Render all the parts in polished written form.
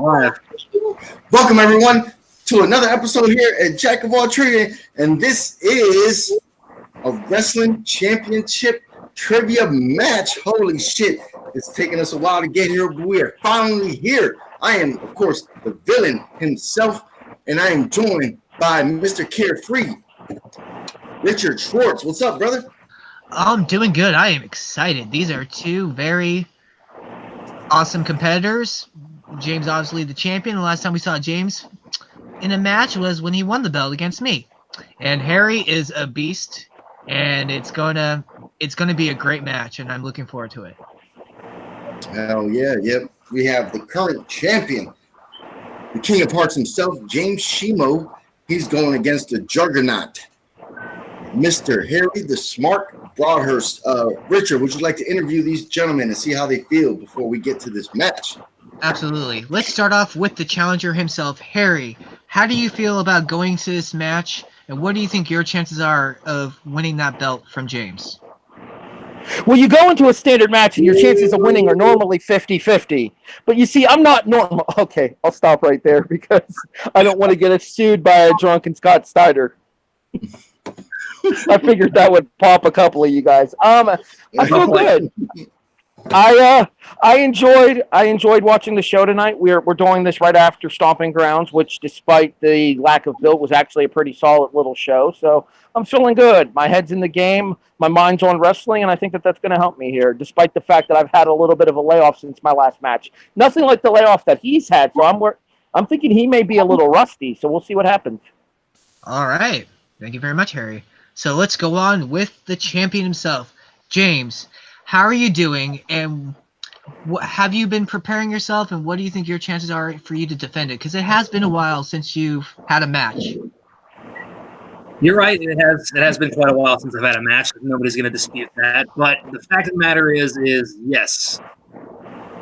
live. Welcome, everyone, to another episode here at Jack of All Trivia. And this is a wrestling championship trivia match. Holy shit. It's taken us a while to get here, but we are finally here. I am, of course, the villain himself, and I am joined by Mr. Carefree, Richard Schwartz. What's up, brother? I'm doing good. I am excited. These are two very awesome competitors. James, obviously the champion. The last time we saw James in a match was when he won the belt against me. And Harry is a beast, and it's gonna be a great match, and I'm looking forward to it. Hell yeah, yep. We have the current champion, the King of Hearts himself, James Shimo. He's going against the Juggernaut, Mr. Harry the Smart Broadhurst. Richard, would you like to interview these gentlemen and see how they feel before we get to this match? Absolutely. Let's start off with the challenger himself, Harry. How do you feel about going to this match, and what do you think your chances are of winning that belt from James? Well, you go into a standard match and your chances of winning are normally 50-50. But you see, I'm not normal. Okay, I'll stop right there because I don't want to get sued by a drunken Scott Steiner. I figured that would pop a couple of you guys. I feel good. I enjoyed watching the show tonight. We're doing this right after Stomping Grounds, which, despite the lack of build, was actually a pretty solid little show. So I'm feeling good. My head's in the game. My mind's on wrestling, and I think that's going to help me here, despite the fact that I've had a little bit of a layoff since my last match. Nothing like the layoff that he's had. So I'm thinking he may be a little rusty. So we'll see what happens. All right. Thank you very much, Harry. So let's go on with the champion himself, James. How are you doing, and have you been preparing yourself, and what do you think your chances are for you to defend it? Because it has been a while since you've had a match. You're right. It has been quite a while since I've had a match. Nobody's going to dispute that. But the fact of the matter is yes,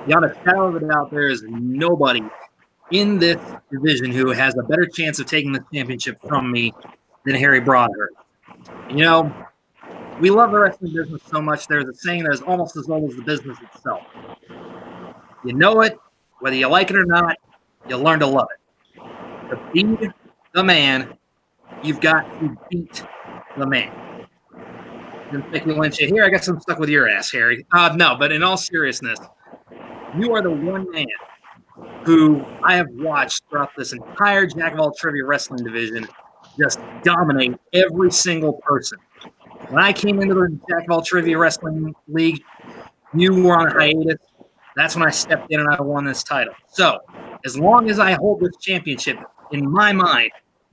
beyond a shadow of a doubt, there is nobody in this division who has a better chance of taking the championship from me than Harry Broadhurst. You know, we love the wrestling business so much. There's a saying that is almost as old as the business itself. You know it, whether you like it or not, you'll learn to love it. To be the man, you've got to beat the man. Didn't think we went you here. I guess I'm stuck with your ass, Harry. No, but in all seriousness, you are the one man who I have watched throughout this entire Jack of All Trivia wrestling division just dominate every single person. When I came into the Jack of All Trivia Wrestling League, you were on a hiatus. That's when I stepped in and I won this title. So, as long as I hold this championship, in my mind,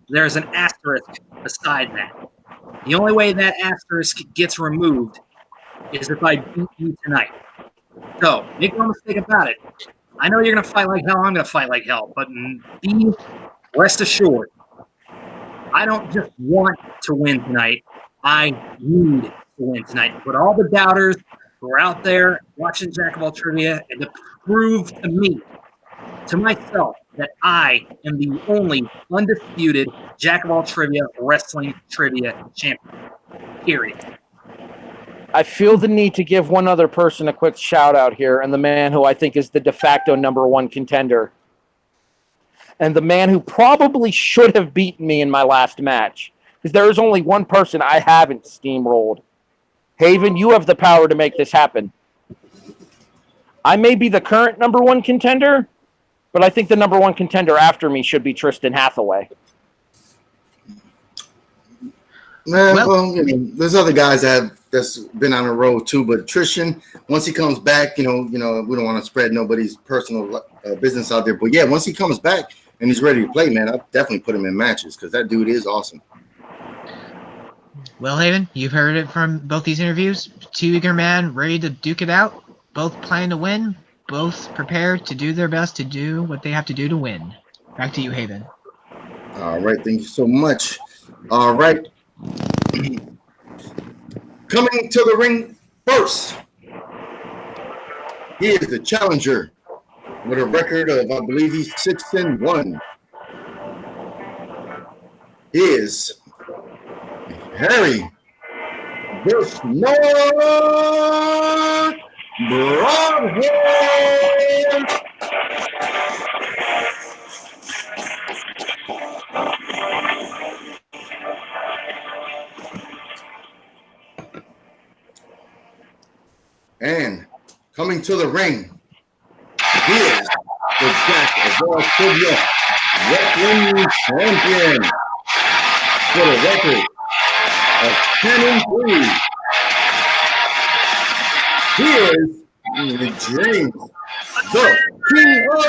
there's an asterisk beside that. The only way that asterisk gets removed is if I beat you tonight. So, make no mistake about it. I know you're going to fight like hell. I'm going to fight like hell. But be rest assured, I don't just want to win tonight. I need to win tonight. But all the doubters who are out there watching Jack of All Trivia and to prove to me, to myself, that I am the only undisputed Jack of All Trivia wrestling trivia champion. Period. I feel the need to give one other person a quick shout out here, and the man who I think is the de facto number one contender. And the man who probably should have beaten me in my last match. Because there is only one person I haven't steamrolled. Haven, you have the power to make this happen. I may be the current number one contender, but I think the number one contender after me should be Tristan Hathaway. Well, there's other guys that's been on the road too, but Tristan, once he comes back, we don't want to spread nobody's personal business out there. But yeah, once he comes back and he's ready to play, man, I'll definitely put him in matches because that dude is awesome. Well, Haven, you've heard it from both these interviews. Two eager men ready to duke it out, both planning to win, both prepared to do their best to do what they have to do to win. Back to you, Haven. All right, thank you so much. All right. Coming to the ring first, he is the challenger with a record of, I believe he's 6-1. He is Harry the Smart Broadhurst. And coming to the ring, here's the Jack of all trivia wrestling champion for the record of 10-3. Here's James, the King of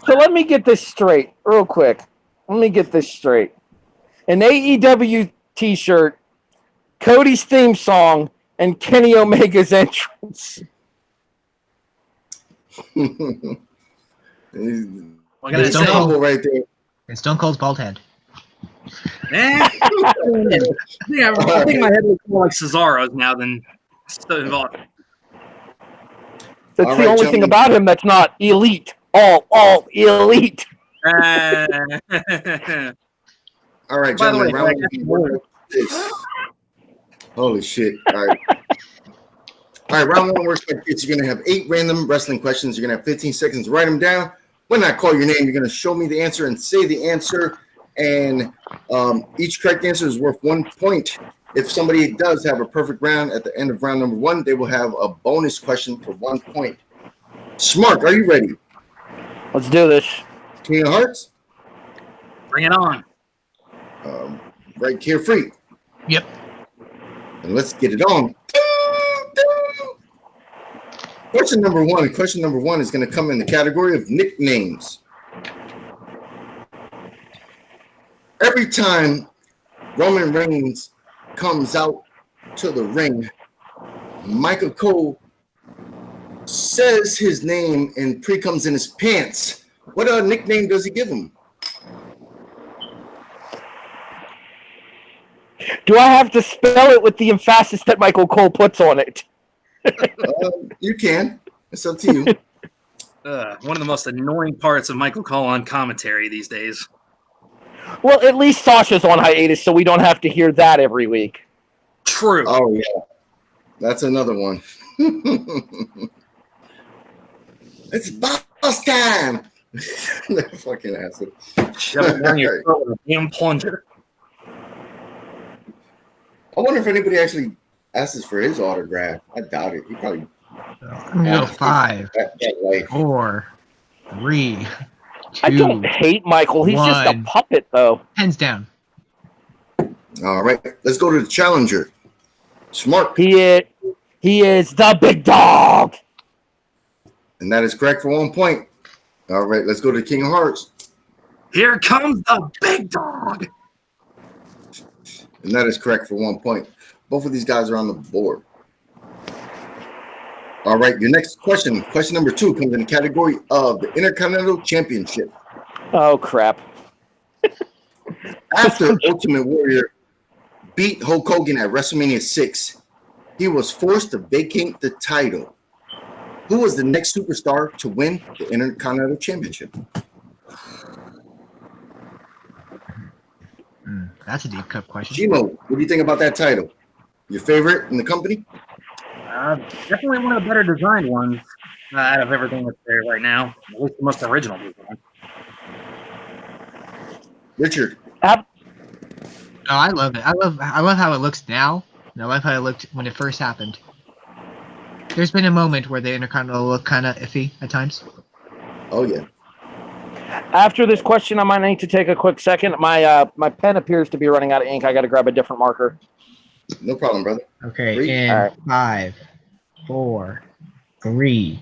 So let me get this straight real quick. Let me get this straight. An AEW t-shirt, Cody's theme song, and Kenny Omega's entrance. It's humble right there. And Stone Cold's bald head. Yeah, I think my head looks more like Cesaro's now than so involved. That's the only thing about him that's not elite. All elite. All right, By the way, gentlemen. Holy shit. All right. All right, round one works like this. You're going to have 8 random wrestling questions. You're going to have 15 seconds to write them down. When I call your name, you're going to show me the answer and say the answer. And each correct answer is worth 1 point. If somebody does have a perfect round at the end of round number 1, they will have a bonus question for 1 point. Smart, are you ready? Let's do this. King of Hearts? Bring it on. Right, Carefree. Yep. And let's get it on. Question number one. Question number 1 is going to come in the category of nicknames. Every time Roman Reigns comes out to the ring, Michael Cole says his name and comes in his pants. What nickname does he give him? Do I have to spell it with the emphasis that Michael Cole puts on it? You can. It's up to you. One of the most annoying parts of Michael Cole on commentary these days. Well, at least Sasha's on hiatus, so we don't have to hear that every week. True. Oh, yeah. That's another one. It's boss time. That fucking asshole. Shove it down your throat with a damn plunger. I wonder if anybody actually asks for his autograph. I doubt it. He probably. I'm gonna go 5, that way. 4, 3, 2. I don't hate Michael. He's just a 1. puppet, though. Hands down. All right. Let's go to the challenger. Smart. He is the big dog. And that is correct for 1 point. All right. Let's go to the King of Hearts. Here comes the big dog. And that is correct for 1 point. Both of these guys are on the board. All right, your next question, question number 2, comes in the category of the Intercontinental Championship. Oh, crap. After Ultimate Warrior beat Hulk Hogan at WrestleMania 6, he was forced to vacate the title. Who was the next superstar to win the Intercontinental Championship? That's a deep cut question. Shimo, what do you think about that title? Your favorite in the company? Definitely one of the better designed ones out of everything that's there right now. At least the most original design. Richard. Oh, I love it. I love how it looks now. And I love how it looked when it first happened. There's been a moment where the Intercontinental looked kind of iffy at times. Oh, yeah. After this question, I might need to take a quick second. My pen appears to be running out of ink. I got to grab a different marker. No problem, brother. Okay, 3. in All right. 5, 4, 3,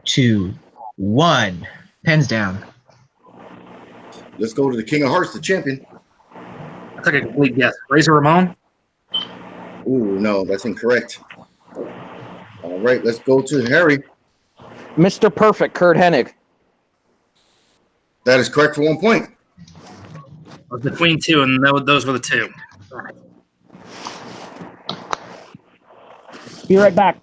2, 1. Pens down. Let's go to the King of Hearts, the champion. I took a complete guess. Razor Ramon? Ooh, no, that's incorrect. All right, let's go to Harry. Mr. Perfect, Kurt Hennig. That is correct for 1 point. I was between 2, and those were the 2. Be right back.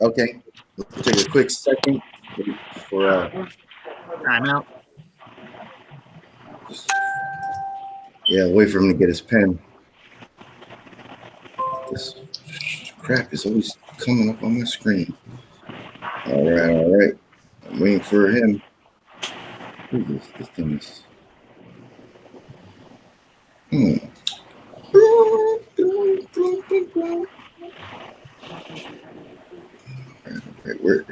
Okay, let's take a quick second for Timeout. wait for him to get his pen. This crap is always coming up on my screen. All right. I'm waiting for him. Who is this? This thing is. Right, where?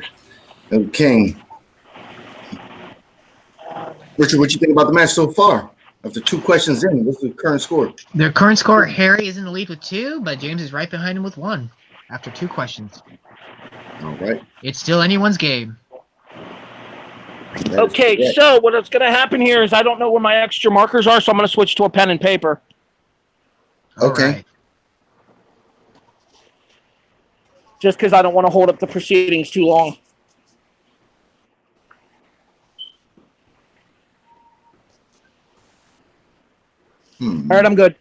Okay. Richard, what you think about the match so far? After 2 questions in, what's the current score? Their current score, Harry is in the lead with 2, but James is right behind him with 1 after 2 questions. All right. It's still anyone's game. Okay, so what's going to happen here is I don't know where my extra markers are, so I'm going to switch to a pen and paper. Okay. All right. Just because I don't want to hold up the proceedings too long. All right, I'm good.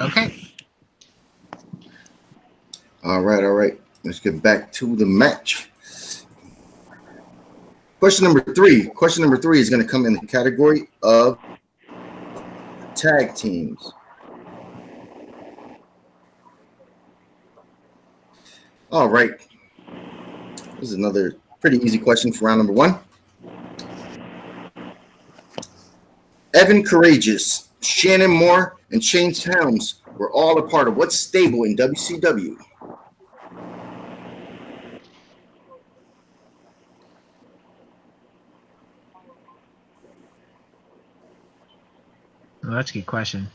Okay. All right. Let's get back to the match. Question number 3. Question number 3 is going to come in the category of tag teams. All right. This is another pretty easy question for round number 1. Evan Courageous, Shannon Moore, and Shane Helms were all a part of what stable in WCW? Well, that's a good question.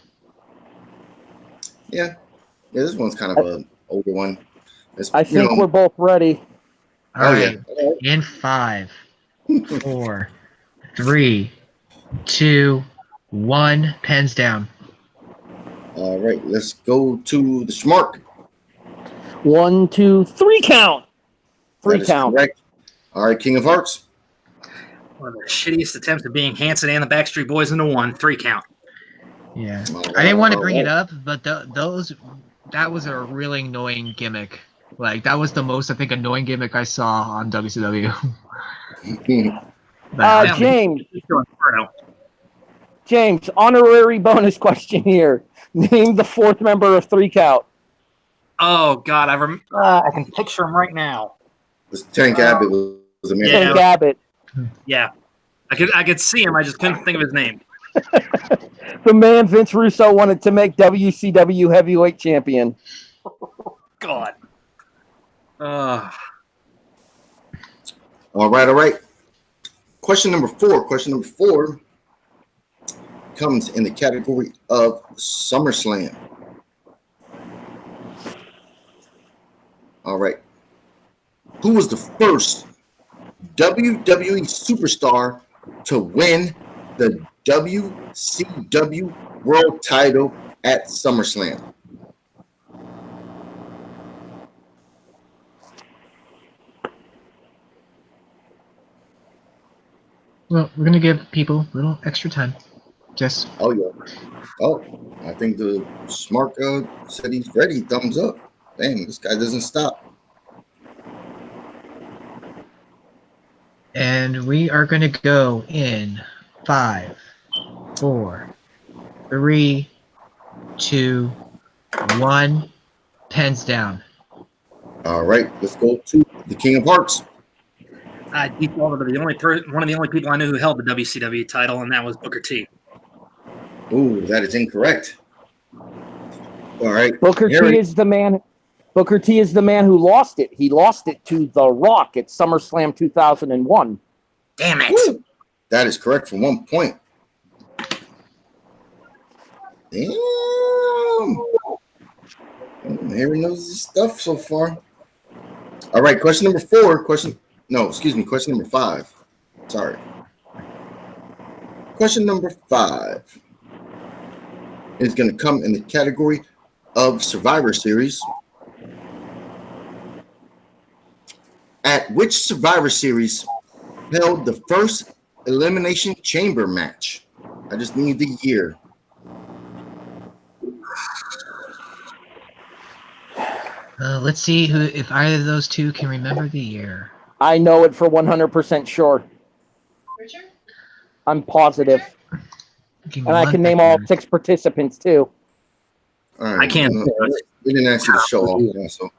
Yeah, this one's kind of an older one. I think we're both ready. All right. In 5, 4, 3, 2, 1. Pens down. All right, let's go to the Schmark. 1, 2, 3 count. 3 count. Correct. All right, King of Hearts. One of the shittiest attempts of being Hanson and the Backstreet Boys into one. 3 count. Yeah. I didn't want to bring it up, but that was a really annoying gimmick. Like, that was the most, I think, annoying gimmick I saw on WCW. James, honorary bonus question here. Name the 4th member of 3 count. Oh, God. I can picture him right now. Tank Abbott was a man. Tank Abbott. Yeah. I could see him. I just couldn't think of his name. The man Vince Russo wanted to make WCW heavyweight champion. God. All right. Question number 4. Question number 4 comes in the category of SummerSlam. All right. Who was the first WWE superstar to win the WCW World Title at SummerSlam? Well, we're going to give people a little extra time. Just. Oh, yeah. Oh, I think the Smart said he's ready. Thumbs up. Damn, this guy doesn't stop. And we are going to go in 5, 4, 3, 2, 1. Pens down. All right, let's go to the King of Hearts. I defaulted to one of the only people I knew who held the WCW title, and that was Booker T. Ooh, that is incorrect. All right, Booker T is the man who lost it. He lost it to The Rock at SummerSlam 2001. Damn it! Woo. That is correct for 1 point. Damn. Harry knows his stuff so far. All right, question number 4. Question number 5. Sorry. Question number 5 is going to come in the category of Survivor Series. At which Survivor Series held the first Elimination Chamber match? I just need the year. Let's see if either of those two can remember the year. I know it for 100% sure. Richard? I'm positive. And I can name all 6 participants, too. All right. I can't. We didn't ask you to show off. So.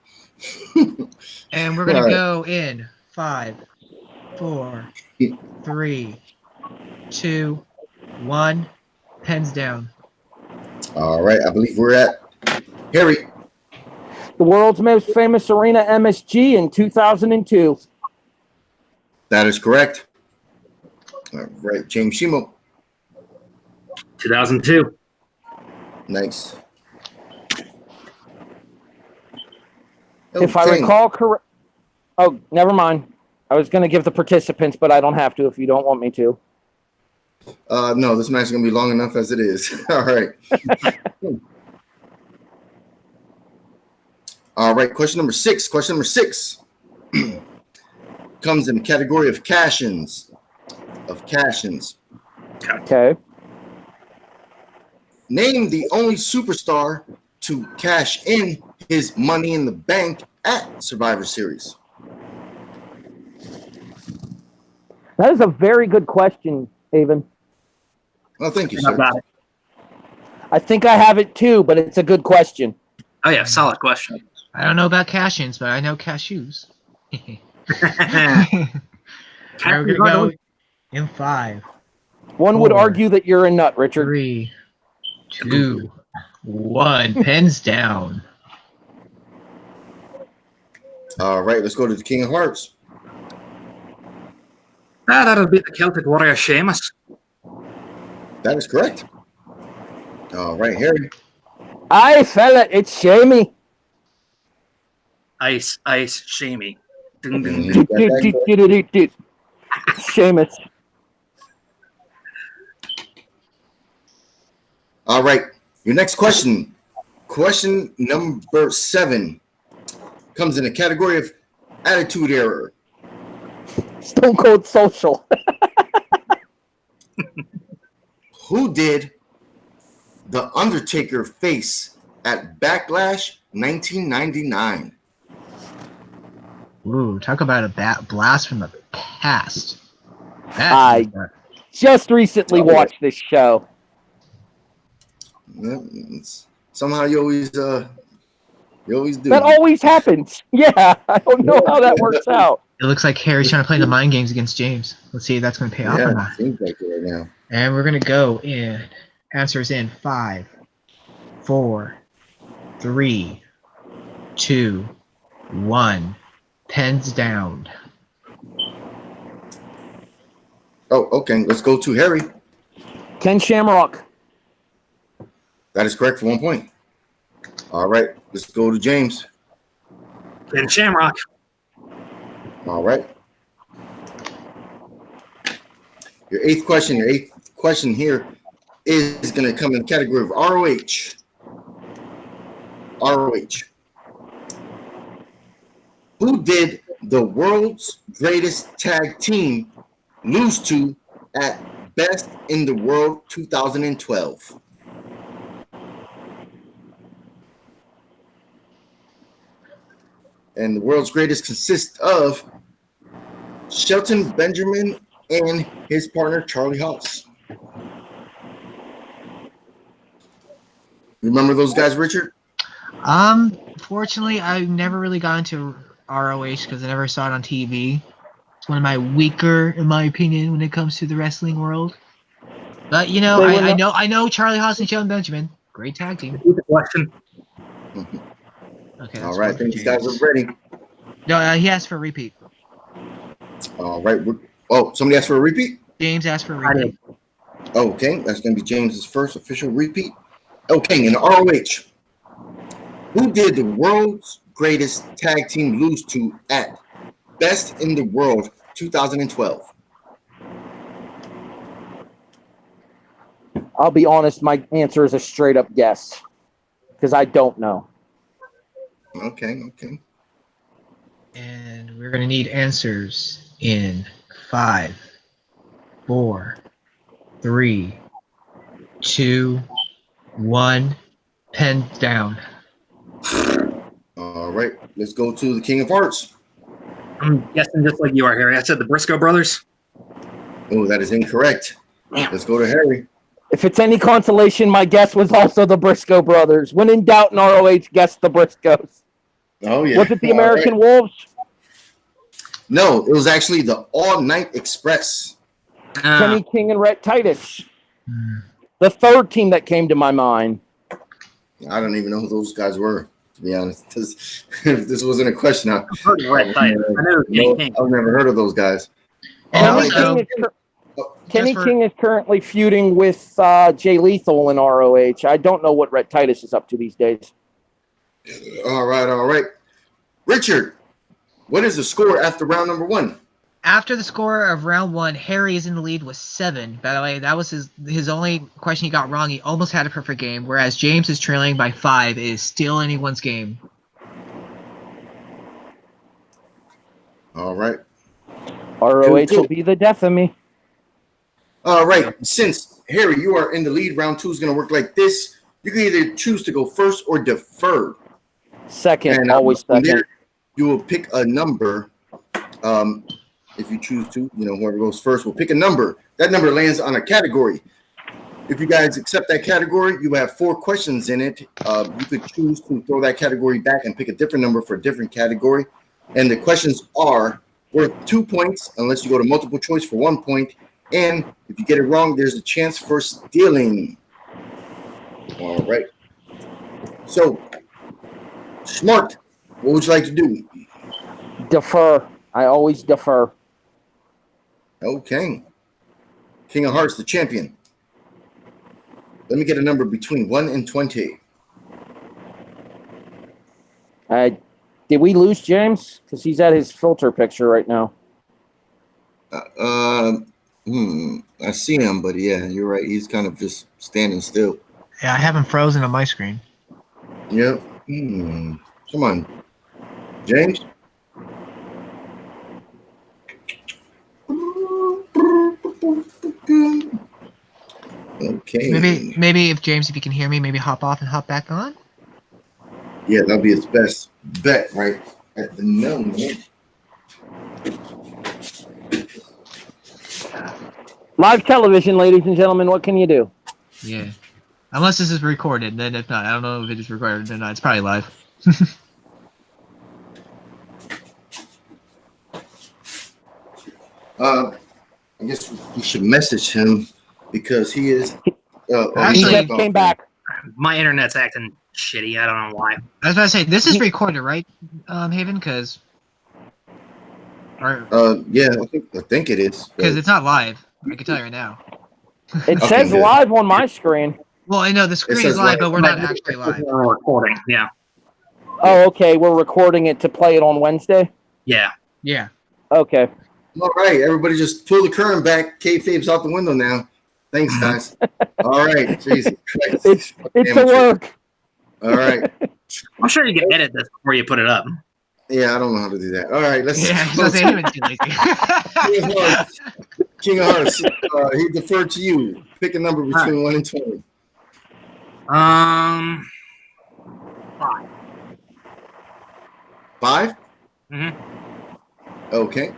And we're going to go in 5, 4, 3, 2, 1. Pens down. All right, I believe we're at Harry. The world's most famous arena, MSG, in 2002. That is correct. All right, James Shimo. 2002. Nice. If I recall correct. Oh, never mind. I was going to give the participants, but I don't have to if you don't want me to. No, this match is going to be long enough as it is. All right. All right, question number 6. Question number 6 comes in the category of cash-ins. Okay. Name the only superstar to cash in his Money in the Bank at Survivor Series. That is a very good question, Avon. Well, thank you, I sir. got it. I think I have it too, but it's a good question. Oh, yeah, solid question. I don't know about cash-ins, but I know cashews. All right, we're going to go in 5. One would 4, argue that you're a nut, Richard. 3, 2, 1. Pens down. All right, let's go to the King of Hearts. That'll be the Celtic warrior Sheamus. That is correct. All right, Harry. Aye, fella, it's Shamey. Ice, Shamey. Ding, ding, You ding. got that correct. Seamus. All right, your next question. Question number 7 comes in the category of attitude error. Stone Cold Social. Who did the Undertaker face at Backlash 1999? Ooh, talk about a blast from the past. I just recently watched this show. Yeah, somehow you always do. That always happens. Yeah, I don't know how that works out. It looks like Harry's trying to play the mind games against James. Let's see if that's going to pay off or Yeah, not. seems like it right now. And we're going to go in. Answers in 5, 4, 3, 2, 1. Pens down. Oh, okay. Let's go to Harry. Ken Shamrock. That is correct for 1 point. All right. Let's go to James. And Shamrock. All right. Your eighth question here is going to come in the category of ROH. ROH. Who did the world's greatest tag team lose to at Best in the World 2012? And the world's greatest consists of Shelton Benjamin and his partner Charlie Haas. Remember those guys, Richard? Fortunately, I never really got into ROH because I never saw it on TV. It's one of my weaker, in my opinion, when it comes to the wrestling world. But you know, I know Charlie Haas and Shelton Benjamin, great tag team. Repeat the question. Okay. All right, I think these guys are ready. No, he asked for a repeat. All right. Somebody asked for a repeat? James asked for a repeat. Okay, that's going to be James's first official repeat. Okay, in ROH, who did the world's greatest tag team lose to at Best in the World 2012? I'll be honest, my answer is a straight up guess because I don't know. Okay. And we're going to need answers in 5, 4, 3, 2, 1. Pen down. All right, let's go to the King of Hearts. I'm guessing just like you are, Harry. I said the Briscoe brothers. Oh, that is incorrect. Let's go to Harry. If it's any consolation, my guess was also the Briscoe brothers. When in doubt in ROH, guess the Briscoes. Oh, yeah. Was it the American Wolves? No, it was actually the All Night Express. Kenny King and Rhett Titus. The third team that came to my mind. I don't even know who those guys were, to be honest. If this wasn't a question, I've heard of Red Titus. I know Kenny King. I've never heard of those guys. And Kenny King is currently feuding with Jay Lethal in ROH. I don't know what Rhett Titus is up to these days. All right. Richard, what is the score after round number 1? After the score of round 1, Harry is in the lead with 7. By the way, that was his only question he got wrong. He almost had a perfect game, whereas James is trailing by 5. It is still anyone's game. All right. ROH will be the death of me. All right. Since, Harry, you are in the lead, round 2 is going to work like this. You can either choose to go first or defer. Second, And always second. there, you will pick a number. If you choose to, whoever goes first will pick a number. That number lands on a category. If you guys accept that category, you have 4 questions in it. You could choose to throw that category back and pick a different number for a different category. And the questions are worth 2 points unless you go to multiple choice for 1 point. And if you get it wrong, there's a chance for stealing. All right. So, Smart, what would you like to do? Defer. I always defer. Okay. King of Hearts, the champion. Let me get a number between 1 and 20. Did we lose James? Because he's at his filter picture right now. I see him, but yeah, you're right. He's kind of just standing still. Yeah, I have him frozen on my screen. Yep. Come on. James? Okay. Maybe if James, if you can hear me, maybe hop off and hop back on. Yeah, that'll be his best bet right at the moment. Live television, ladies and gentlemen. What can you do? Yeah. Unless this is recorded, then if not, I don't know if it is recorded or not. It's probably live. I guess we should message him because he is. Actually, he just came back. My internet's acting shitty. I don't know why. I was about to say, this is recorded, right, Haven? Because yeah, I think it is. it's not live. I can tell you right now. It says good. live on my screen. Well, I know the screen is live, but we're not actually live. We're recording. Yeah. Oh, okay. We're recording it to play it on Wednesday. Yeah. Yeah. Okay. All right, everybody, just pull the curtain back. Kayfabe's out the window now. Thanks, guys. All right, Jesus Christ. It's a work. All right. I'm sure you can edit this before you put it up. Yeah, I don't know how to do that. All right, let's. Yeah, he's not saying too lazy. King of Hearts. He deferred to you. Pick a number between 1 and 20. 5. 5? Mm-hmm. Okay.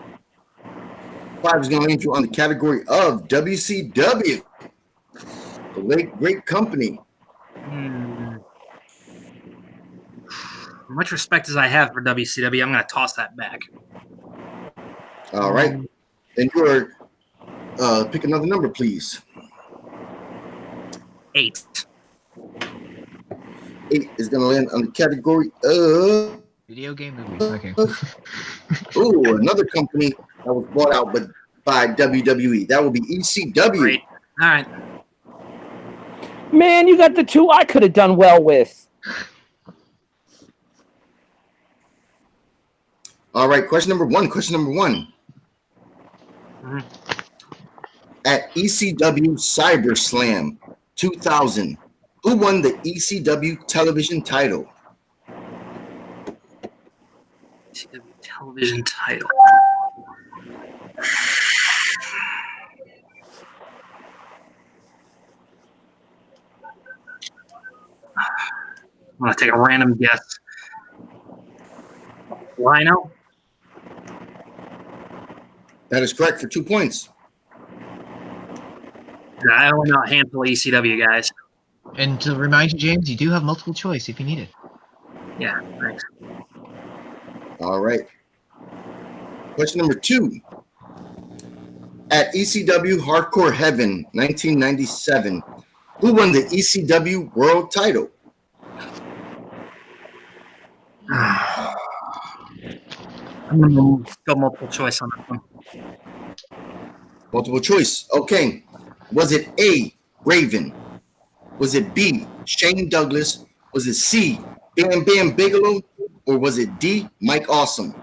5 is going to land you on the category of WCW. The late great company. Much respect as I have for WCW, I'm going to toss that back. All right. And you're pick another number, please. 8. 8 is going to land on the category of Video game movies. Okay. ooh, another company that was bought out by WWE. That will be ECW. Great. All right. Man, you got the 2 I could have done well with. All right, question number 1. Mm-hmm. At ECW Summerslam 2000, who won the ECW television title? ECW television title. I'm going to take a random guess. Rhino? That is correct for 2 points. I only know a handful of ECW guys. And to remind you, James, you do have multiple choice if you need it. Yeah, thanks. All right. Question number 2. At ECW Hardcore Heaven 1997, who won the ECW World Title? I'm going to go multiple choice on that one. Multiple choice. Okay. Was it A, Raven? Was it B, Shane Douglas? Was it C, Bam Bam Bigelow? Or was it D, Mike Awesome?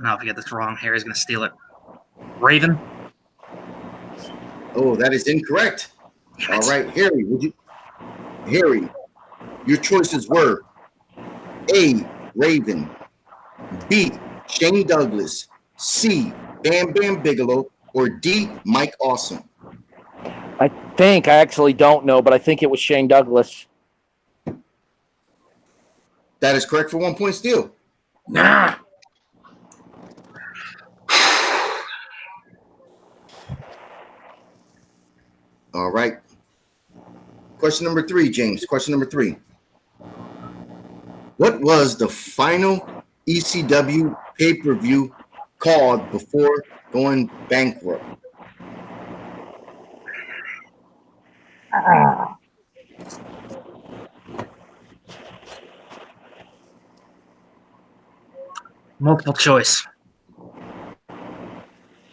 Now, if I get this wrong, Harry's going to steal it. Raven? Oh, that is incorrect. All right, Harry, Harry, your choices were A, Raven, B, Shane Douglas, C, Bam Bam Bigelow, or D, Mike Awesome. I actually don't know, but I think it was Shane Douglas. That is correct for 1 point steal. Nah. All right. Question number 3, James. Question number 3. What was the final ECW pay-per-view called before going bankrupt? Multiple choice.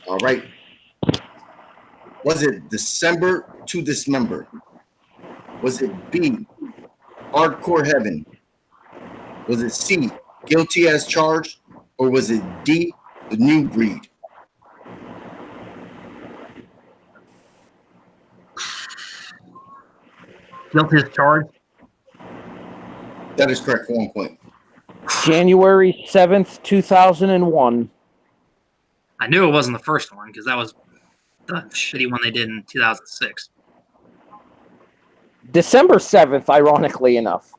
All right. Was it December to Dismember? Was it B, Hardcore Heaven? Was it C, Guilty as Charged? Or was it D, The New Breed? Guilty as charged. That is correct for 1 point. January 7th, 2001. I knew it wasn't the first one because that was the shitty one they did in 2006. December 7th, ironically enough.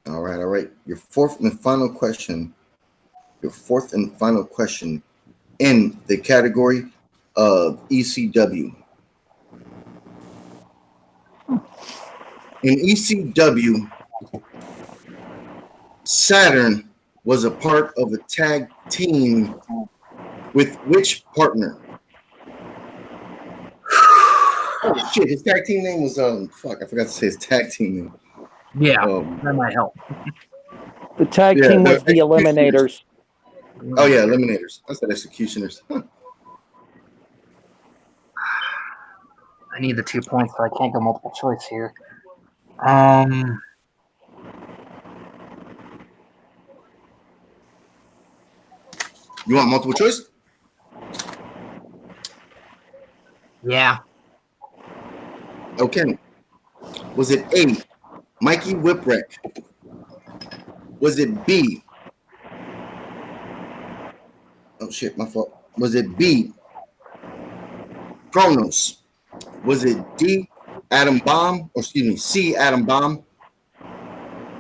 All right. Your fourth and final question in the category of ECW. In ECW, Saturn was a part of a tag team with which partner? Oh shit, his tag team name was I forgot to say his tag team name. Yeah, that might help. The tag team was the Eliminators. Oh yeah, Eliminators. I said Executioners. I need the 2 points, so I can't go multiple choice here. You want multiple choice? Yeah. Okay. Was it A, Mikey Whipwreck? Was it B? Oh shit, my fault. Was it B, Kronos? Was it D, Adam Bomb? Or excuse me, C, Adam Bomb?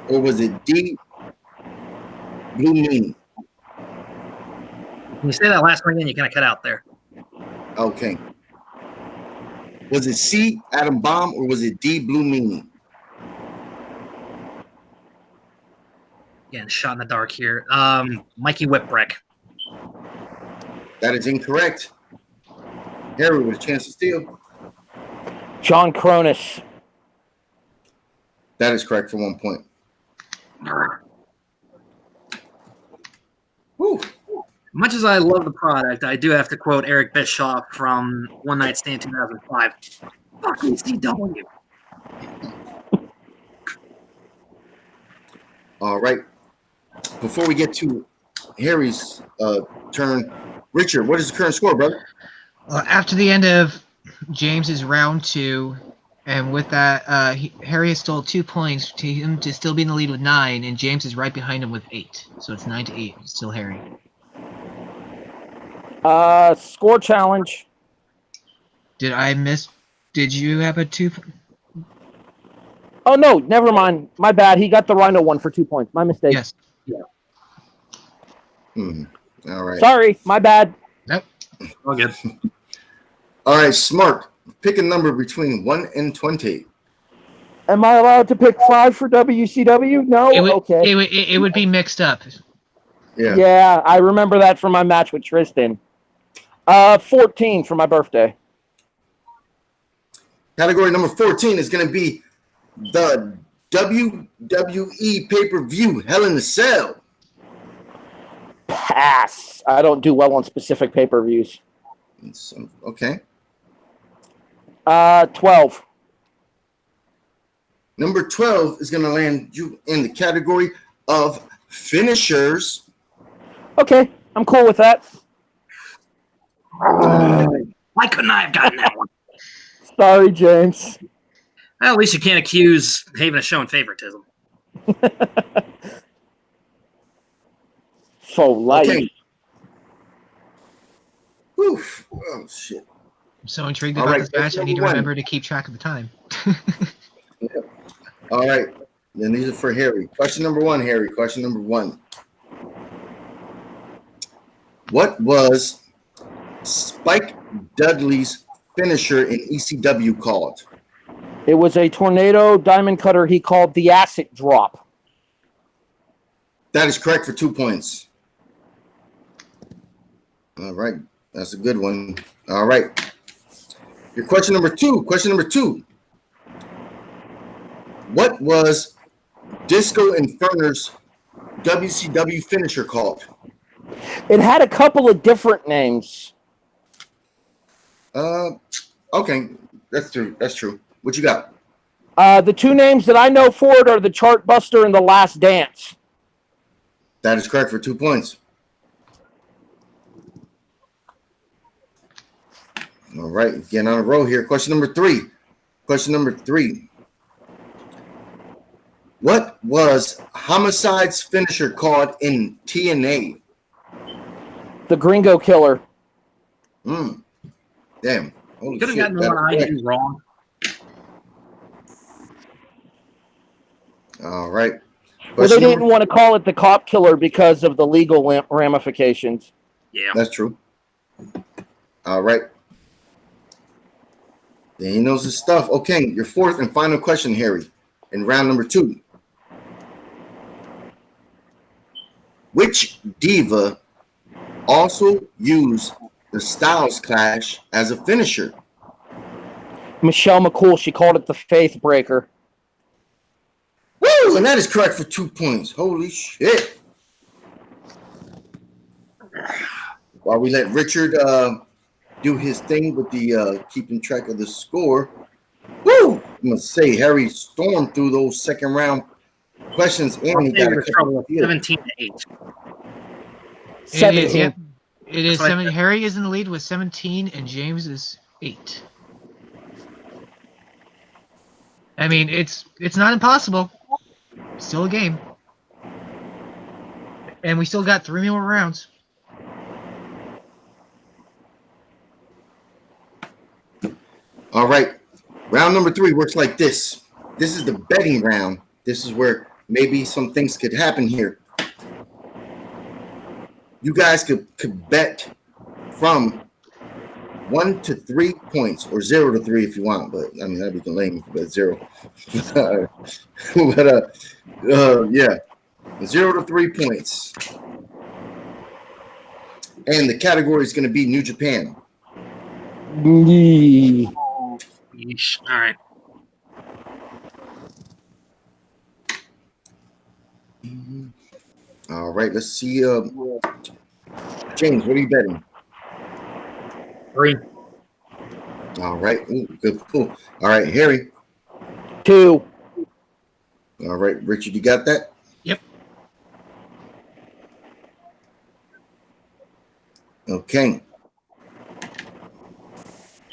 Or was it D, Blue Meanie? Can you say that last one again? You kind of cut out there. Okay. Was it C, Adam Bomb, or was it D, Blue Meanie? Again, shot in the dark here. Mikey Whipwreck. That is incorrect. Harry with a chance to steal. John Cronus. That is correct for 1 point. Whew. Much as I love the product, I do have to quote Eric Bischoff from One Night Stand 2005. Fuck ECW. All right. Before we get to Harry's turn, Richard, what is the current score, brother? After the end of James's round 2, and with that, Harry has stole 2 points to him to still be in the lead with 9, and James is right behind him with 8. So it's 9-8. Still Harry. Score challenge. Did I miss? Did you have a 2? Oh no, never mind. My bad. He got the Rhino one for 2 points. My mistake. Yes. Yeah. All right. Sorry, my bad. Nope. All good. All right, Smart. Pick a number between 1 and 20. Am I allowed to pick 5 for WCW? No? Okay. It would be mixed up. Yeah. Yeah, I remember that from my match with Tristan. 14 for my birthday. Category number 14 is going to be the WWE pay-per-view Hell in a Cell. Pass. I don't do well on specific pay-per-views. Okay. 12. Number 12 is going to land you in the category of finishers. Okay, I'm cool with that. Why couldn't I have gotten that one? Sorry, James. Well, at least you can't accuse Haven of showing favoritism. So light. Okay. Oof. Oh, shit. I'm so intrigued All about right, this match. I need to number remember to keep track of the time. All right. Then these are for Harry. Question number 1, Harry. Question number 1. What was Spike Dudley's finisher in ECW called? It was a tornado diamond cutter he called the acid drop. That is correct for 2 points. All right. That's a good one. All right. Your question number 2. Question number 2. What was Disco Inferno's WCW finisher called? It had a couple of different names. Okay. That's true. That's true. What you got? The 2 names that I know for it are the Chart Buster and the Last Dance. That is correct for 2 points. All right, getting on a roll here. Question number 3. Question number 3. What was Homicide's finisher called in TNA? The Gringo Killer. Damn. Holy You could have shit, gotten the that one is I do wrong. all right. Well, they Question didn't number- want to call it the Cop Killer because of the legal ramifications. Yeah. That's true. All right. Then he knows his stuff. Okay, your 4th and final question, Harry, in round number 2. Which diva also used the Styles Clash as a finisher? Michelle McCool, she called it the Faith Breaker. Woo! And that is correct for 2 points. Holy shit. While we let Richard do his thing with the keeping track of the score. Woo! I'm gonna say Harry stormed through those second round questions and he got a couple of 17 to 8. 17. It is, yep. It is That's 7. Harry is in the lead with 17, and James is 8. I mean, it's not impossible. Still a game, and we still got 3 more rounds. All right. Round number 3 works like this. This is the betting round. This is where maybe some things could happen here. You guys could bet from 1 to 3 points or 0 to 3 if you want, but I mean that'd be lame if you bet 0. But yeah, 0 to 3 points. And the category is going to be New Japan. Yee. Yeesh. All right. All right, let's see. James, what are you betting? 3. All right, ooh, good pull. All right, Harry. 2. All right, Richard, you got that? Yep. Okay.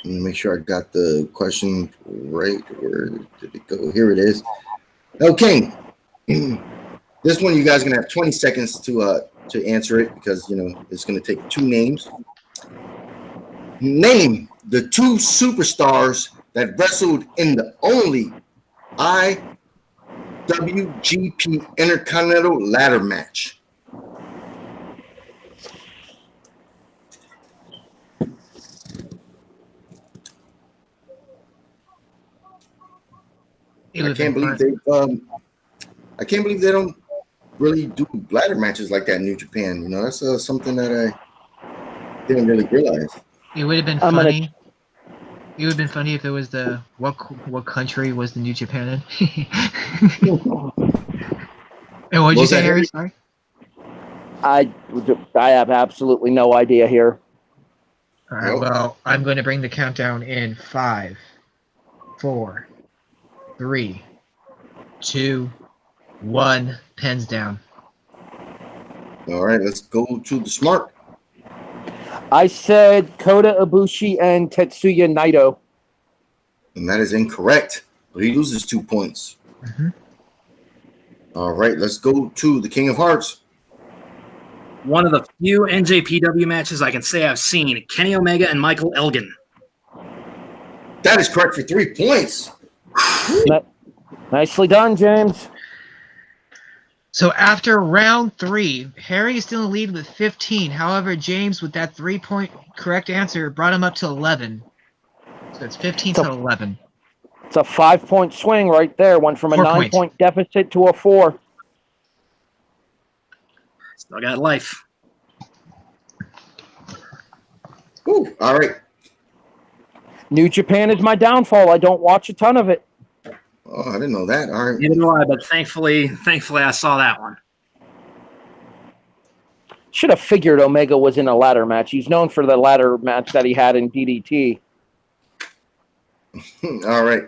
Let me make sure I got the question right. Where did it go? Here it is. Okay. This one, you guys are gonna have 20 seconds to answer it because it's gonna take 2 names. Name the 2 superstars that wrestled in the only IWGP Intercontinental Ladder match. It I would can't believe I can't believe they don't really do ladder matches like that in New Japan. You know, that's something that I didn't really realize. It would have been funny. It would have been funny if it was the what country was the New Japan in? And what did you say, Harry? Sorry. I have absolutely no idea here. All right. Well, I'm going to bring the countdown in 5, 4, 3, 2, 1. Pens down. All right, let's go to the smart. I said Kota Ibushi and Tetsuya Naito. And that is incorrect. But he loses 2 points. Mm-hmm. All right, let's go to the King of Hearts. One of the few NJPW matches I can say I've seen, Kenny Omega and Michael Elgin. That is correct for 3 points. Nicely done, James. So after round 3, Harry is still in the lead with 15. However, James, with that 3-point correct answer, brought him up to 11. So it's 15 to 11. It's a 5-point swing right there. Went from a 9-point deficit to a 4. Still got life. Ooh, all right. New Japan is my downfall. I don't watch a ton of it. Oh, I didn't know that. All right. Neither do I, but thankfully I saw that one. Should have figured Omega was in a ladder match. He's known for the ladder match that he had in DDT. All right.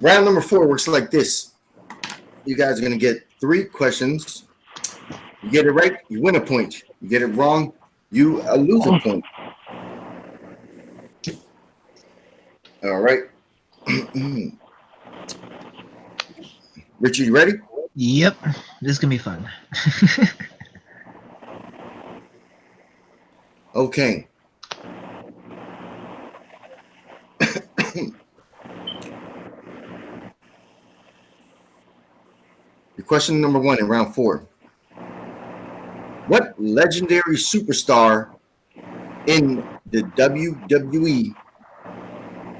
Round number 4 works like this. You guys are going to get 3 questions. You get it right, you win a point. You get it wrong, you lose a point. All right. Richard, you ready? Yep. This is going to be fun. Okay. Your question number 1 in round 4. What legendary superstar in the WWE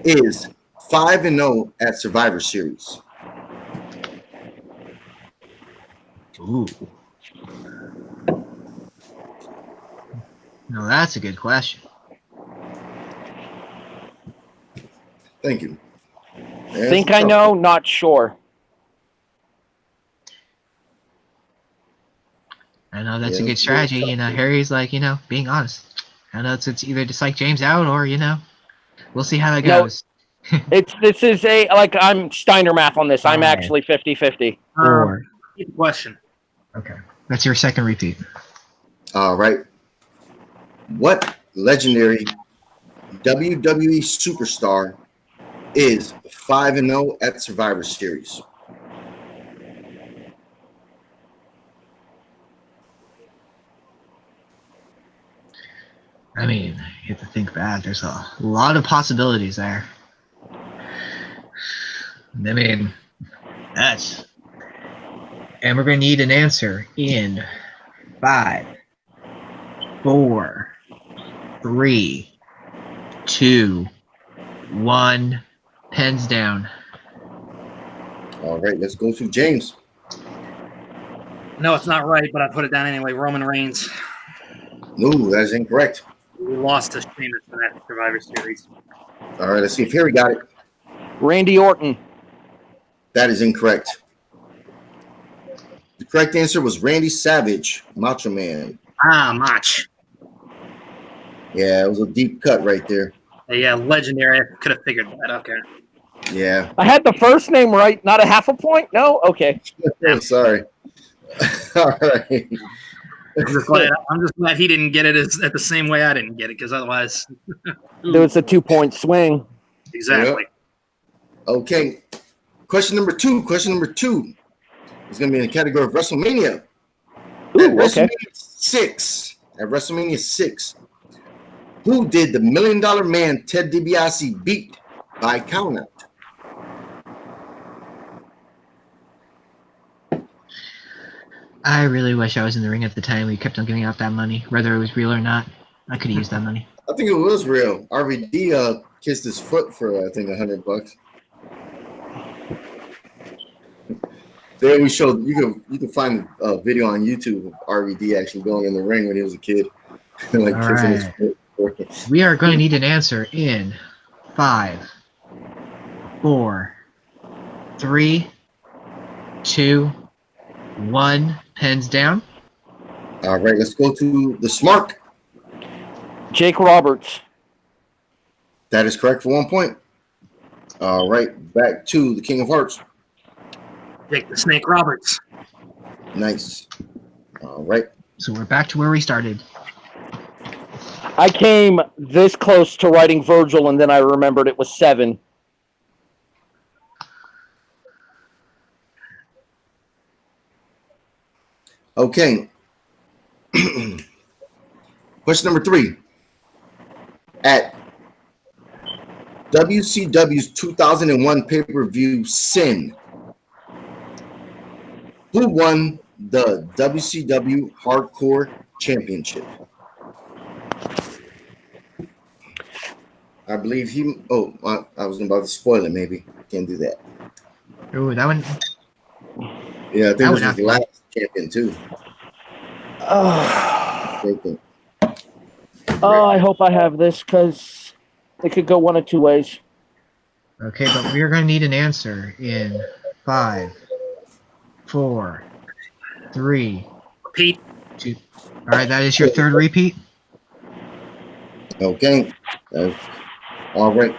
is 5-0 at Survivor Series? Ooh. No, that's a good question. Thank you. Think I know, not sure. I know that's a good strategy. You know, Harry's like, being honest. I know it's either to psych James out or, we'll see how that goes. This is I'm Steiner math on this. I'm actually 50-50. Repeat the question. Okay. That's your second repeat. All right. What legendary WWE superstar is 5-0 at Survivor Series? I mean, you have to think back. There's a lot of possibilities there. I mean, that's... And we're going to need an answer in 5, 4, 3, 2, 1. Pens down. All right, let's go to James. No, it's not right, but I put it down anyway. Roman Reigns. No, that is incorrect. We lost to Sheamus in that Survivor Series. All right, let's see if Harry got it. Randy Orton. That is incorrect. The correct answer was Randy Savage, Macho Man. Mach. Yeah, it was a deep cut right there. Yeah, legendary. I could have figured that. Okay. Yeah. I had the first name right, not a half a point? No? Okay. Sorry. All right. I'm just glad he didn't get it at the same way I didn't get it, because otherwise... There was a 2-point swing. Exactly. Yep. Okay. Question number 2 is going to be in the category of WrestleMania. Ooh, At WrestleMania okay. 6, who did the $1 Million Man Ted DiBiase beat by countout? I really wish I was in the ring at the time. We kept on giving out that money, whether it was real or not. I could have used that money. I think it was real. RVD kissed his foot for I think $100. They always show you can find a video on YouTube of RVD actually going in the ring when he was a kid, like All kissing his right. foot. We are going to need an answer in 5, 4, 3, 2, 1. Pens down. All right, let's go to the Smart. Jake Roberts. That is correct for 1 point. All right, back to the King of Hearts. Jake the Snake Roberts. Nice. All right. So we're back to where we started. I came this close to writing Virgil, and then I remembered it was 7. Okay. Question number 3. At WCW's 2001 pay-per-view Sin, who won the WCW Hardcore Championship? I believe he. Oh, I was about to spoil it. Maybe can't do that. Ooh, that one. Yeah, I think That would this was not the be- last champion too. Oh, I hope I have this because it could go one of 2 ways. Okay, but we're going to need an answer in 5, 4, 3, Pete. 2. All right, that is your third repeat. Okay. All right.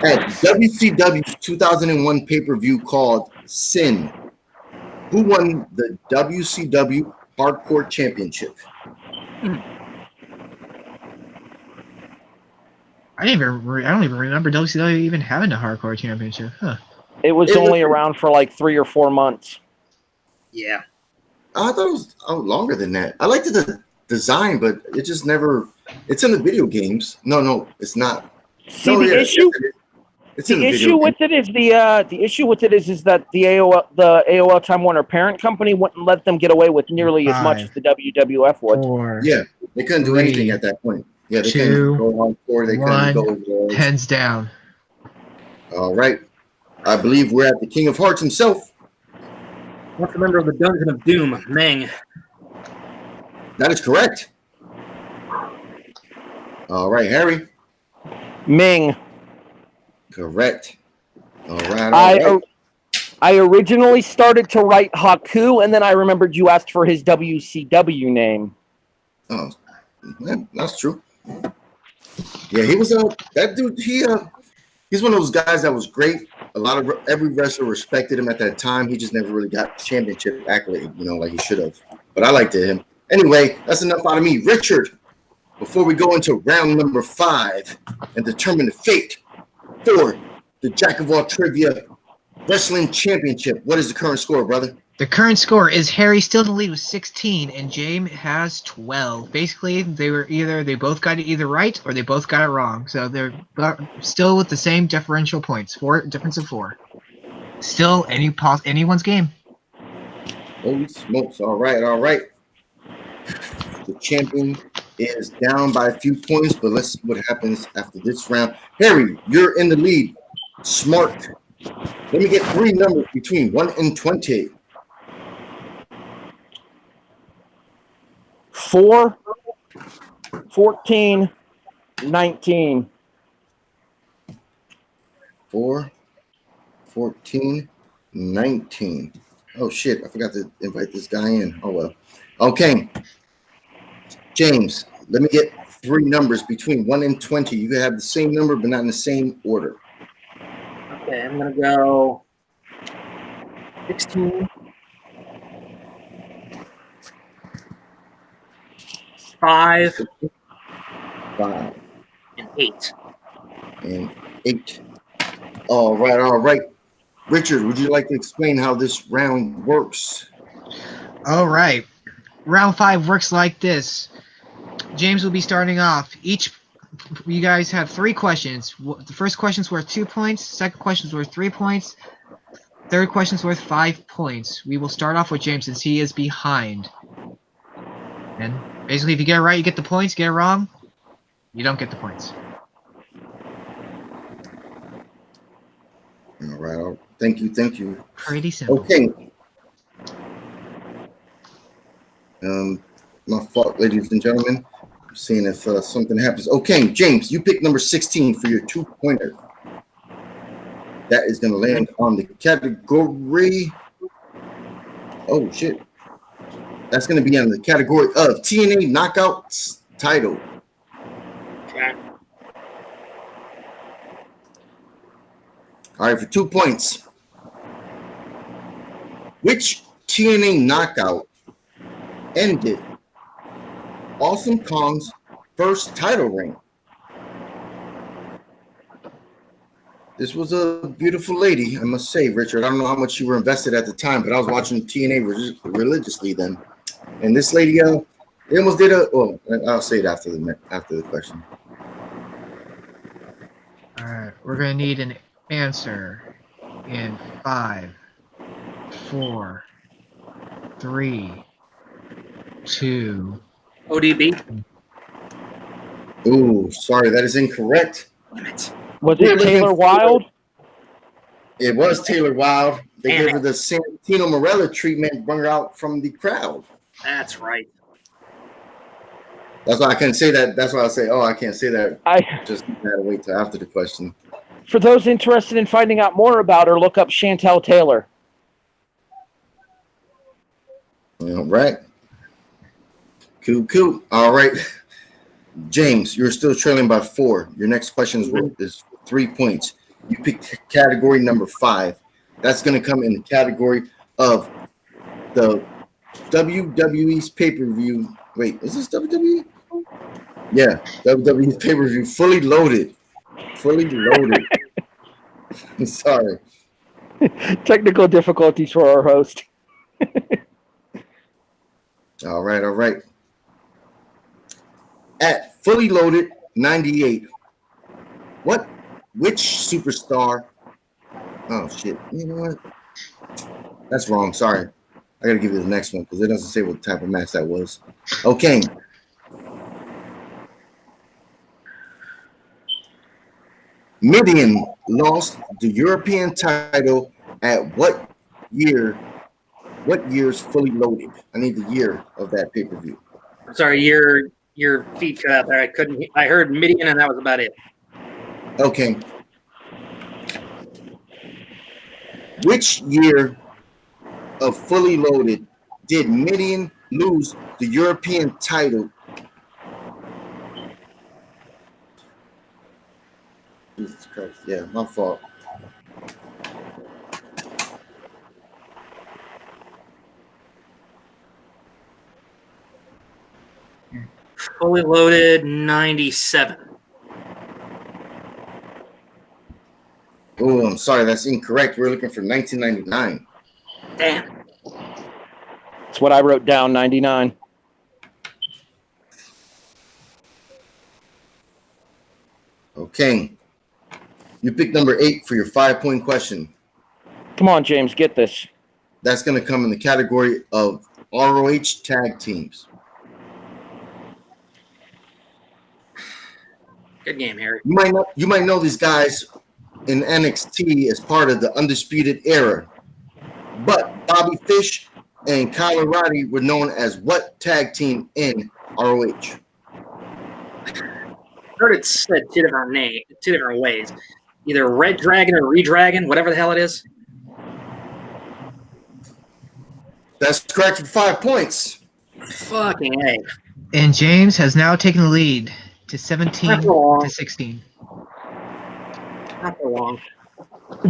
At WCW's 2001 pay-per-view called Sin, who won the WCW Hardcore Championship? I don't even remember WCW even having a hardcore championship. Huh. It was It only was- around for like 3 or 4 months. Yeah. I thought it was longer than that. I liked the design, but it just never. It's in the video games. No, it's not. See, No, the yeah, issue. yes, it is. It's in The the video issue with it is the issue with it is that the AOL Time Warner parent company wouldn't let them get away with nearly as much as the WWF would. 4, Yeah, they couldn't do 3, anything at that point. Yeah, they 2, couldn't go on tour. They couldn't 1. go. Pens down. All right, I believe we're at the King of Hearts himself. What's the member of the Dungeon of Doom? Meng. That is correct. All right, Harry. Ming. Correct. All right. All right. I originally started to write Haku, and then I remembered you asked for his WCW name. Oh, yeah, that's true. Yeah, he was that dude. He's one of those guys that was great. Every wrestler respected him at that time. He just never really got championship accolade, like he should have. But I liked him. Anyway, that's enough out of me, Richard. Before we go into round number 5 and determine the fate for the Jack of All Trivia Wrestling Championship, what is the current score, brother? The current score is Harry still in the lead with 16, and James has 12. Basically, they both got it either right or they both got it wrong. So they're still with the same differential points, difference of 4. Still anyone's game. Holy smokes! All right. The champion is down by a few points, but let's see what happens after this round. Harry, you're in the lead. Smart. Let me get 3 numbers between 1 and 20. 4, 14, 19. 4, 14, 19. Oh, shit. I forgot to invite this guy in. Oh, well. Okay. James, let me get 3 numbers between 1 and 20. You can have the same number, but not in the same order. Okay, I'm going to go 16, 5, 5 and 8. and 8. All right. Richard, would you like to explain how this round works? All right. Round 5 works like this. James will be starting off. You guys have 3 questions. The first question's worth 2 points. Second question's worth 3 points. Third question's worth 5 points. We will start off with James since he is behind. And basically, if you get it right, you get the points. Get it wrong, you don't get the points. All right. Thank you. Pretty simple. Okay. My fault, ladies and gentlemen. I'm seeing if something happens. Okay, James, you pick number 16 for your 2-pointer. That is going to land on the category. Oh, shit. That's going to be on the category of TNA Knockouts title. Okay. All right, for 2 points. Which TNA Knockout ended Awesome Kong's first title reign? This was a beautiful lady, I must say, Richard. I don't know how much you were invested at the time, but I was watching TNA religiously then. And this lady, they almost did a. Oh, I'll say it after the question. All right, we're gonna need an answer in 5, 4, 3, 2. ODB. Ooh, sorry, that is incorrect. Was it Taylor Wilde? It was Taylor Wilde. They Damn gave her it. the Santino Morella treatment, brought her out from the crowd. That's right. That's why I couldn't say that. That's why I say, I can't say that. I Just had to wait till after the question. For those interested in finding out more about her, look up Chantel Taylor. All right. Cool. All right. James, you're still trailing by 4. Your next question is 3 points. You picked category number 5. That's going to come in the category of the WWE's pay-per-view. Wait, is this WWE? Yeah, WWE's pay-per-view fully loaded. Sorry. Technical difficulties for our host. All right. At fully loaded 98, which superstar? Oh shit! You know what? That's wrong. Sorry. I gotta give you the next one because it doesn't say what type of match that was. Okay. Midian lost the European title at what year? What year's fully loaded? I need the year of that pay-per-view. I'm sorry, your feet cut out there. I couldn't. I heard Midian, and that was about it. Okay. Which year of fully loaded did Midian lose the European title? Jesus Christ. Yeah, my fault. Fully loaded 97. Oh, I'm sorry. That's incorrect. We're looking for 1999. Damn. That's what I wrote down, 99. Okay. You picked number 8 for your 5-point question. Come on, James, get this. That's going to come in the category of ROH tag teams. Good game, Harry. You might know these guys in NXT as part of the Undisputed Era, but Bobby Fish and Kyle O'Reilly were known as what tag team in ROH? I heard it said two different ways. Either Red Dragon or Redragon, whatever the hell it is. That's correct for 5 points. Fucking A. And James has now taken the lead to 17 to 16. Not for long.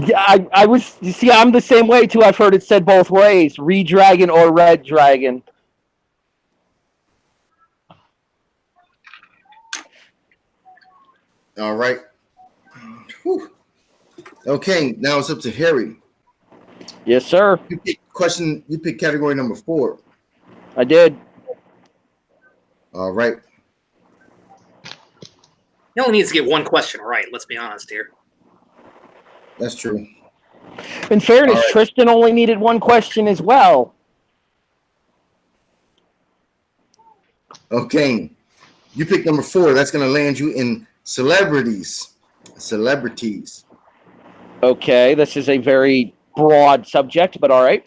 Yeah, I was. You see, I'm the same way too. I've heard it said both ways: Redragon or Red Dragon. All right. Whew. Okay, now it's up to Harry. Yes, sir. You pick category number 4. I did. All right. He only needs to get one question right. Let's be honest here. That's true. In fairness, All right. Tristan only needed one question as well. Okay. You pick number 4. That's going to land you in celebrities. Okay, this is a very broad subject, but all right.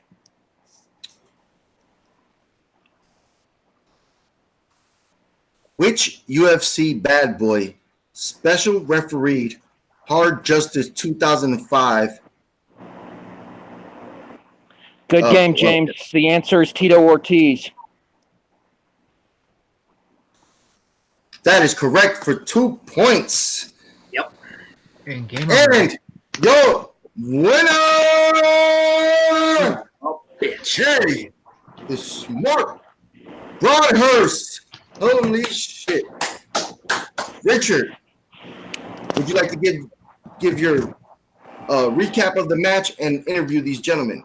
Which UFC bad boy special refereed Hard Justice 2005? Good game, James. The answer is Tito Ortiz. That is correct for 2 points. Yep. And game over. And your winner, Jerry, the smart Broadhurst. Holy shit. Richard, would you like to give your recap of the match and interview these gentlemen?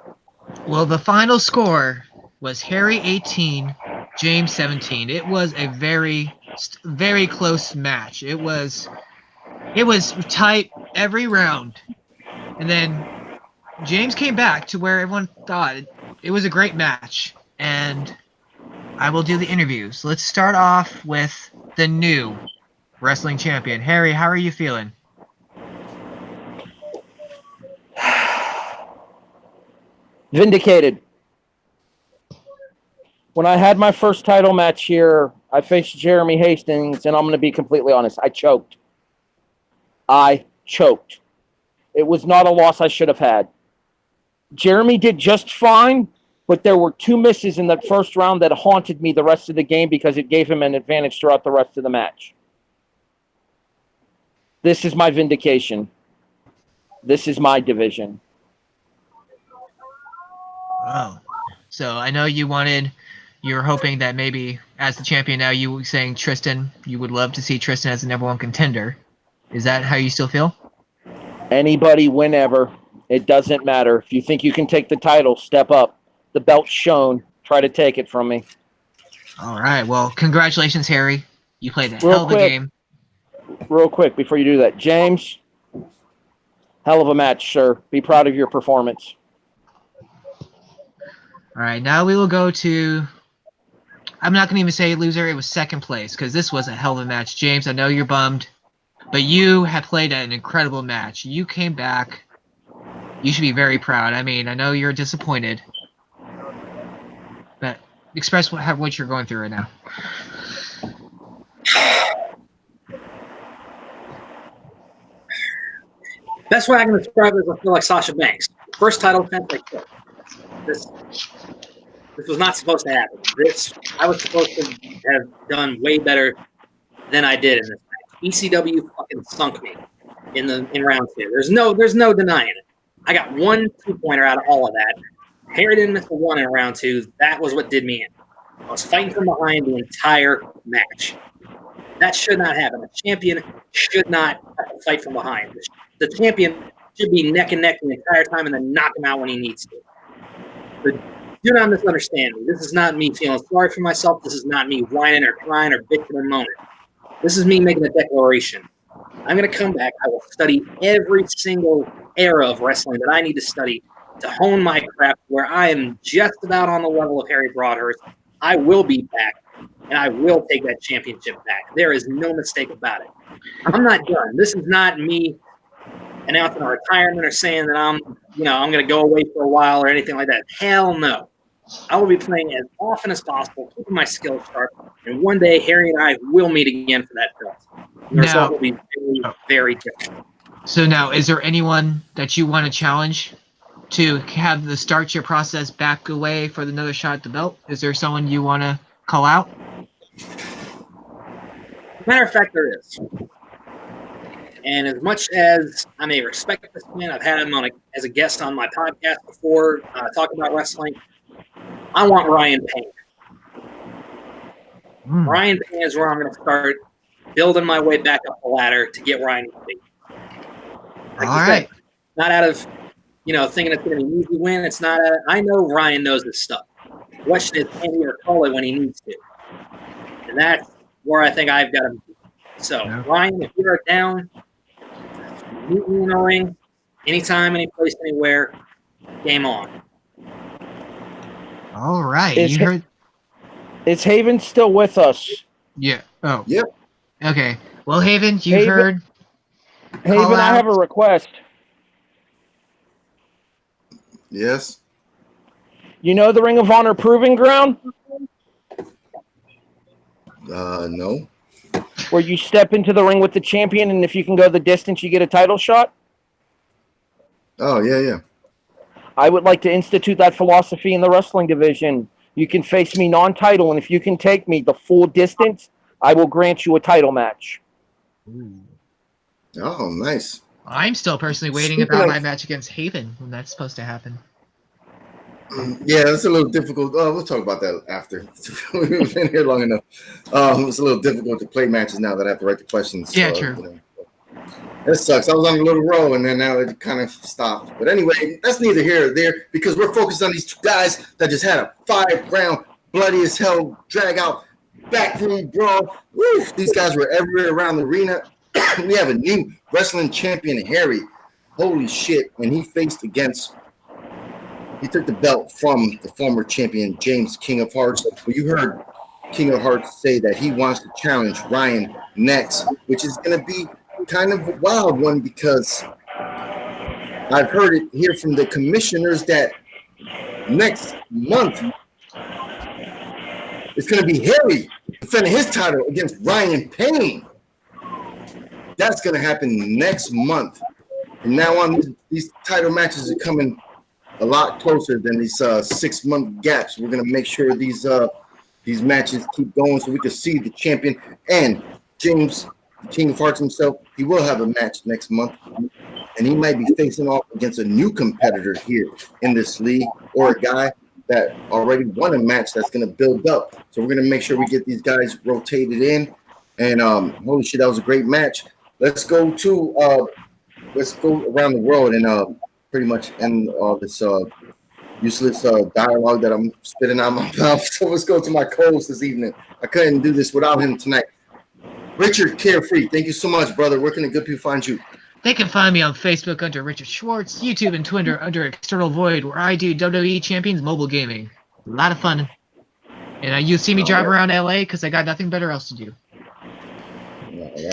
Well, the final score was Harry 18, James 17. It was a very, very close match. It was tight every round. And then James came back to where everyone thought it was a great match. And I will do the interviews. Let's start off with the new wrestling champion. Harry, how are you feeling? Vindicated. When I had my first title match here, I faced Jeremy Hastings, and I'm going to be completely honest, I choked. It was not a loss I should have had. Jeremy did just fine, but there were 2 misses in that first round that haunted me the rest of the game because it gave him an advantage throughout the rest of the match. This is my vindication. This is my division. Oh. So I know you were hoping that maybe as the champion now, you were saying Tristan, you would love to see Tristan as the #1 contender. Is that how you still feel? Anybody, whenever. It doesn't matter. If you think you can take the title, step up. The belt's shown. Try to take it from me. All right. Well, congratulations, Harry. You played a hell of a game. Real quick, before you do that. James, hell of a match, sir. Be proud of your performance. All right. Now we will go to... I'm not going to even say loser. It was second place because this was a hell of a match. James, I know you're bummed, but you have played an incredible match. You came back. You should be very proud. I mean, I know you're disappointed, but express what you're going through right now. Best way I can describe it is I feel like Sasha Banks. First title defense I took. This was not supposed to happen. I was supposed to have done way better than I did in this match. ECW fucking sunk me in round 2. There's no denying it. I got 1 2-pointer out of all of that. Harry didn't miss a 1 in round 2. That was what did me in. I was fighting from behind the entire match. That should not happen. A champion should not have to fight from behind. The champion should be neck and neck the entire time and then knock him out when he needs to. But do not misunderstand me. This is not me feeling sorry for myself. This is not me whining or crying or bitching and moaning. This is me making a declaration. I'm going to come back. I will study every single era of wrestling that I need to study to hone my craft where I am just about on the level of Harry Broadhurst. I will be back, and I will take that championship back. There is no mistake about it. I'm not done. This is not me announcing a retirement or saying that I'm going to go away for a while or anything like that. Hell no. I will be playing as often as possible, keeping my skills sharp, and one day Harry and I will meet again for that belt. The result will be very, very different. So now, is there anyone that you want to challenge to have the start your process back away for another shot at the belt? Is there someone you want to call out? Matter of fact, there is. And as much as I may respect this man, I've had him on as a guest on my podcast before, talking about wrestling. I want Ryan Payne. Ryan Payne is where I'm going to start building my way back up the ladder to get where I need to be. Like all right. Said, not out of, thinking it's going to be an easy win. It's not. I know Ryan knows his stuff. The question is, can he call it when he needs to? And that's where I think I've got to be. So, Ryan, if you are down, meet me in the ring, anytime, any place, anywhere, game on. All right. Is Haven still with us? Yeah. Oh. Yep. Okay. Well, Haven, you heard. Haven, I have a request. Yes. You know the Ring of Honor Proving Ground? No. Where you step into the ring with the champion, and if you can go the distance, you get a title shot? Oh, yeah. I would like to institute that philosophy in the wrestling division. You can face me non-title, and if you can take me the full distance, I will grant you a title match. Ooh. Oh, nice. I'm still personally waiting Speaking about of- my match against Haven when that's supposed to happen. Yeah, it's a little difficult. We'll talk about that after. We've been here long enough. It's a little difficult to play matches now that I have to write the questions. Yeah, true. You know. It sucks. I was on a little roll, and then now it kind of stopped. But anyway, that's neither here nor there because we're focused on these two guys that just had a 5-round, bloody as hell, drag-out, backroom brawl. Woo! These guys were everywhere around the arena. We have a new wrestling champion, Harry. Holy shit. And he took the belt from the former champion, James King of Hearts. Well, you heard King of Hearts say that he wants to challenge Ryan next, which is going to be kind of a wild one because I've heard it here from the commissioners that next month it's going to be Harry defending his title against Ryan Payne. That's going to happen next month. And now on, these title matches are coming a lot closer than these 6-month gaps. We're going to make sure these matches keep going so we can see the champion and James, the King of Hearts himself. He will have a match next month, and he might be facing off against a new competitor here in this league or a guy that already won a match that's going to build up. So we're going to make sure we get these guys rotated in. And holy shit, that was a great match. Let's go around the world and pretty much end all this useless dialogue that I'm spitting out my mouth. So let's go to my co-host this evening. I couldn't do this without him tonight. Richard Carefree, thank you so much, brother. Where can the good people find you? They can find me on Facebook under Richard Schwartz, YouTube and Twitter under External Void, where I do WWE Champions mobile gaming. A lot of fun. And you'll see me drive around LA because I got nothing better else to do.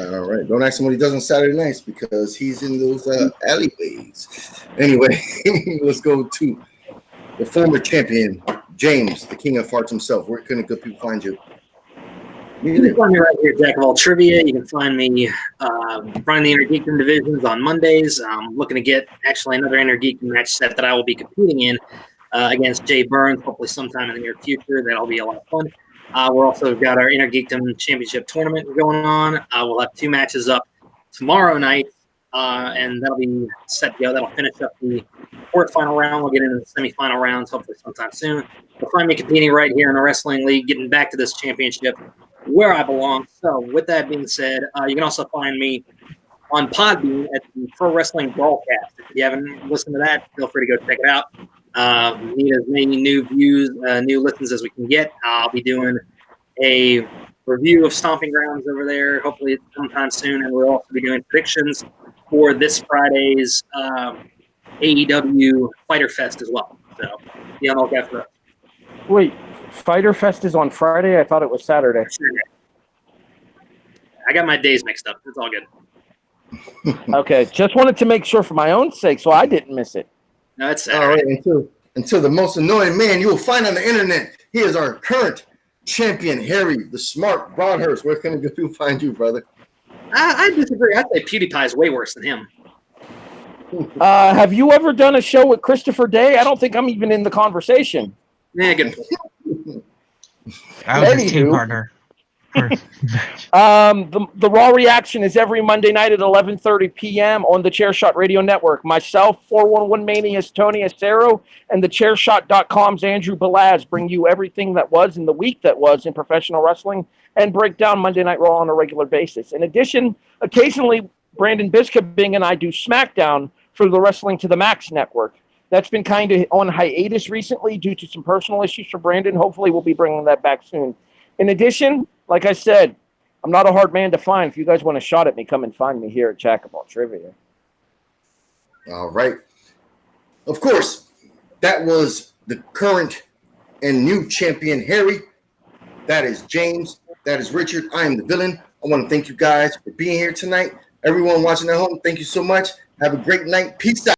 All right. Don't ask him what he does on Saturday nights because he's in those alleyways. Anyway, let's go to the former champion, James, the King of Hearts himself. Where can the good people find you? You can find me right here, Jack of All Trivia. You can find me running the Inner Geekdom divisions on Mondays. I'm looking to get actually another Inner Geekdom match set that I will be competing in against Jay Burns, hopefully sometime in the near future. That'll be a lot of fun. We're also got our Inner Geekdom Championship tournament going on. We'll have 2 matches up tomorrow night, and that'll be set to go. That'll finish up the quarterfinal round. We'll get into the semifinal rounds hopefully sometime soon. You'll find me competing right here in the Wrestling League, getting back to this championship where I belong. So with that being said, you can also find me on Podbean at the Pro Wrestling Broadcast. If you haven't listened to that, feel free to go check it out. Need as many new views, new listens as we can get. I'll be doing a review of Stomping Grounds over there, hopefully sometime soon, and we'll also be doing predictions for this Friday's AEW Fighter Fest as well. So be on the lookout for that. Wait, Fighter Fest is on Friday? I thought it was Saturday. I got my days mixed up. It's all good. Okay, just wanted to make sure for my own sake so I didn't miss it. No, it's All right, until the most annoying man you will find on the internet. He is our current champion, Harry, the smart Broadhurst. Where can the good people find you, brother? I disagree. I say PewDiePie is way worse than him. Have you ever done a show with Christopher Day? I don't think I'm even in the conversation. Yeah, good. I was his team Anywho. partner. The Raw Reaction is every Monday night at 11:30 p.m. on the Chairshot Radio Network. Myself, 411 Mania's Tony Acero, and the Chairshot.com's Andrew Balaz bring you everything that was in the week that was in professional wrestling and break down Monday Night Raw on a regular basis. In addition, occasionally Brandon Biskobing and I do SmackDown for the Wrestling to the Max Network. That's been kind of on hiatus recently due to some personal issues for Brandon. Hopefully we'll be bringing that back soon. In addition, like I said, I'm not a hard man to find. If you guys want a shot at me, come and find me here at Jack of All Trivia. All right. Of course, that was the current and new champion, Harry. That is James. That is Richard. I am the villain. I want to thank you guys for being here tonight. Everyone watching at home, thank you so much. Have a great night. Peace out.